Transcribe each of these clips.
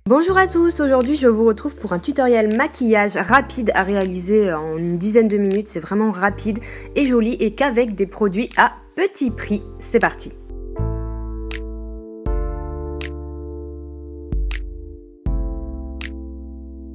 Bonjour à tous, aujourd'hui je vous retrouve pour un tutoriel maquillage rapide à réaliser en une dizaine de minutes. C'est vraiment rapide et joli et qu'avec des produits à petit prix. C'est parti!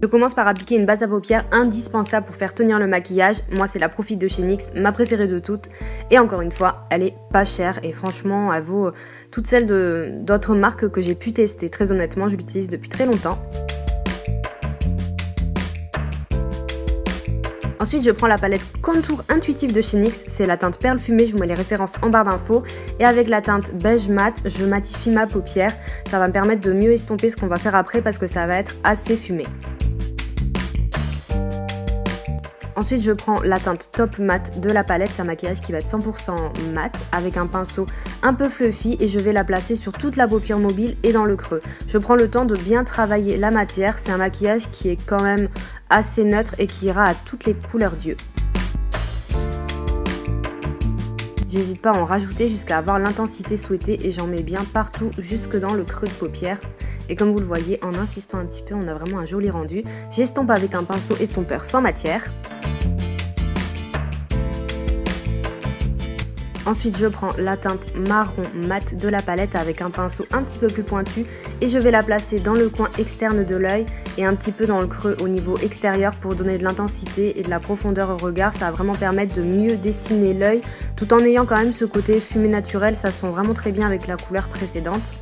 Je commence par appliquer une base à paupières indispensable pour faire tenir le maquillage. Moi c'est la Profite de chez NYX, ma préférée de toutes. Et encore une fois, elle est pas chère et franchement elle vaut toutes celles d'autres marques que j'ai pu tester. Très honnêtement, je l'utilise depuis très longtemps. Ensuite, je prends la palette Contour Intuitif de chez NYX, c'est la teinte Perle Fumée, je vous mets les références en barre d'infos. Et avec la teinte Beige Mat, je matifie ma paupière. Ça va me permettre de mieux estomper ce qu'on va faire après parce que ça va être assez fumé. Ensuite, je prends la teinte Top Matte de la palette, c'est un maquillage qui va être 100% mat avec un pinceau un peu fluffy et je vais la placer sur toute la paupière mobile et dans le creux. Je prends le temps de bien travailler la matière, c'est un maquillage qui est quand même assez neutre et qui ira à toutes les couleurs d'yeux. J'hésite pas à en rajouter jusqu'à avoir l'intensité souhaitée et j'en mets bien partout jusque dans le creux de paupière. Et comme vous le voyez, en insistant un petit peu, on a vraiment un joli rendu. J'estompe avec un pinceau estompeur sans matière. Ensuite, je prends la teinte marron mat de la palette avec un pinceau un petit peu plus pointu et je vais la placer dans le coin externe de l'œil et un petit peu dans le creux au niveau extérieur pour donner de l'intensité et de la profondeur au regard. Ça va vraiment permettre de mieux dessiner l'œil tout en ayant quand même ce côté fumé naturel. Ça se fond vraiment très bien avec la couleur précédente.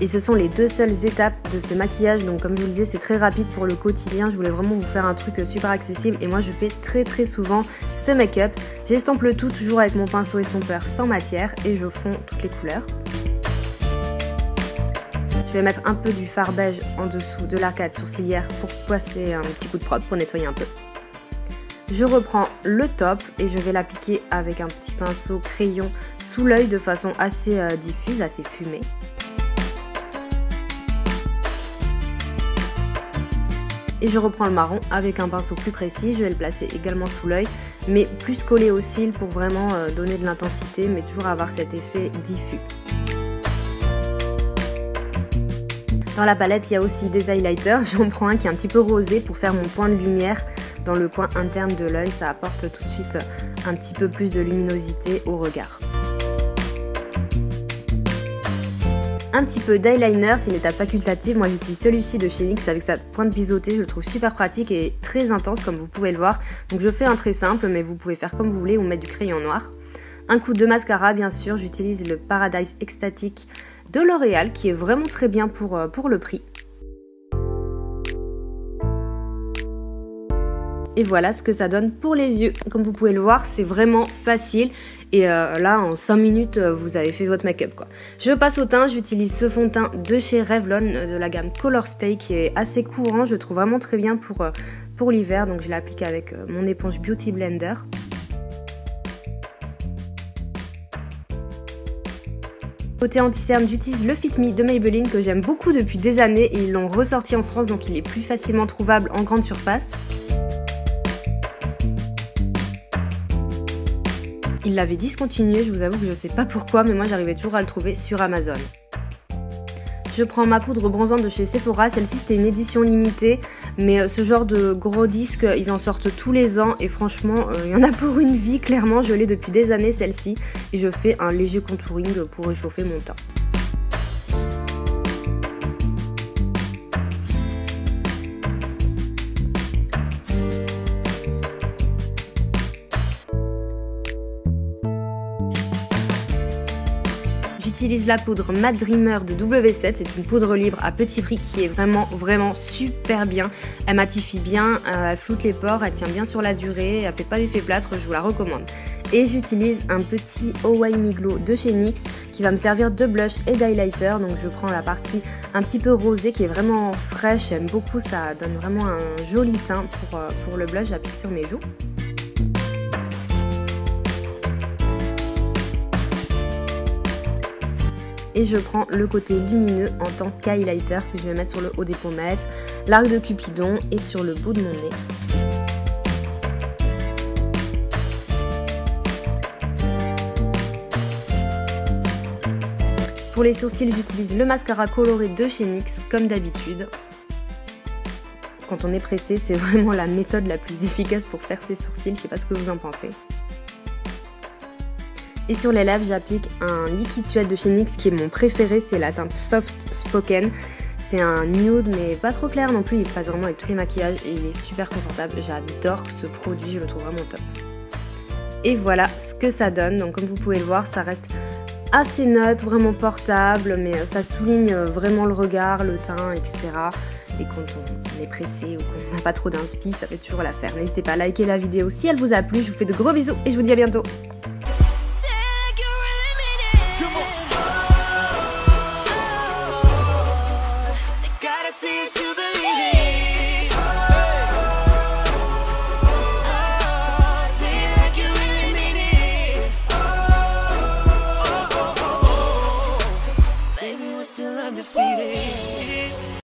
Et ce sont les deux seules étapes de ce maquillage, donc comme je vous le disais, c'est très rapide pour le quotidien. Je voulais vraiment vous faire un truc super accessible et moi je fais très souvent ce make-up. J'estompe le tout toujours avec mon pinceau estompeur sans matière et je fonds toutes les couleurs. Je vais mettre un peu du fard beige en dessous de l'arcade sourcilière pour passer un petit coup de propre, pour nettoyer un peu. Je reprends le top et je vais l'appliquer avec un petit pinceau crayon sous l'œil de façon assez diffuse, assez fumée. Et je reprends le marron avec un pinceau plus précis, je vais le placer également sous l'œil, mais plus collé aux cils pour vraiment donner de l'intensité, mais toujours avoir cet effet diffus. Dans la palette, il y a aussi des highlighters, j'en prends un qui est un petit peu rosé pour faire mon point de lumière dans le coin interne de l'œil, ça apporte tout de suite un petit peu plus de luminosité au regard. Un petit peu d'eyeliner, c'est une étape facultative. Moi j'utilise celui-ci de chez NYX avec sa pointe biseautée, je le trouve super pratique et très intense comme vous pouvez le voir. Donc je fais un trait simple mais vous pouvez faire comme vous voulez ou mettre du crayon noir. Un coup de mascara bien sûr, j'utilise le Paradise Extatic de L'Oréal qui est vraiment très bien pour le prix. Et voilà ce que ça donne pour les yeux. Comme vous pouvez le voir, c'est vraiment facile. Et là, en 5 minutes, vous avez fait votre make-up quoi. Je passe au teint, j'utilise ce fond de teint de chez Revlon, de la gamme Color Stay, qui est assez courant. Je le trouve vraiment très bien pour l'hiver. Donc je l'applique avec mon éponge Beauty Blender. Côté anti-cerne, j'utilise le Fit Me de Maybelline que j'aime beaucoup depuis des années. Et ils l'ont ressorti en France, donc il est plus facilement trouvable en grande surface. Il l'avait discontinué, je vous avoue que je sais pas pourquoi, mais moi j'arrivais toujours à le trouver sur Amazon. Je prends ma poudre bronzante de chez Sephora, celle-ci c'était une édition limitée, mais ce genre de gros disques, ils en sortent tous les ans et franchement, il y en a pour une vie, clairement, je l'ai depuis des années celle-ci et je fais un léger contouring pour réchauffer mon teint. J'utilise la poudre Matte Dreamer de W7, c'est une poudre libre à petit prix qui est vraiment super bien. Elle matifie bien, elle floute les pores, elle tient bien sur la durée, elle fait pas d'effet plâtre, je vous la recommande. Et j'utilise un petit Hawaii Me Glow de chez NYX qui va me servir de blush et d'highlighter. Donc je prends la partie un petit peu rosée qui est vraiment fraîche, j'aime beaucoup, ça donne vraiment un joli teint pour le blush, j'applique sur mes joues. Et je prends le côté lumineux en tant qu'highlighter que je vais mettre sur le haut des pommettes, l'arc de Cupidon et sur le bout de mon nez. Pour les sourcils, j'utilise le mascara coloré de chez NYX comme d'habitude. Quand on est pressé, c'est vraiment la méthode la plus efficace pour faire ses sourcils, je sais pas ce que vous en pensez. Et sur les lèvres, j'applique un liquide suède de chez NYX qui est mon préféré, c'est la teinte Soft Spoken. C'est un nude mais pas trop clair non plus, il passe vraiment avec tous les maquillages et il est super confortable. J'adore ce produit, je le trouve vraiment top. Et voilà ce que ça donne, donc comme vous pouvez le voir, ça reste assez neutre, vraiment portable, mais ça souligne vraiment le regard, le teint, etc. Et quand on est pressé ou qu'on n'a pas trop d'inspi, ça fait toujours l'affaire. N'hésitez pas à liker la vidéo si elle vous a plu, je vous fais de gros bisous et je vous dis à bientôt. Still undefeated.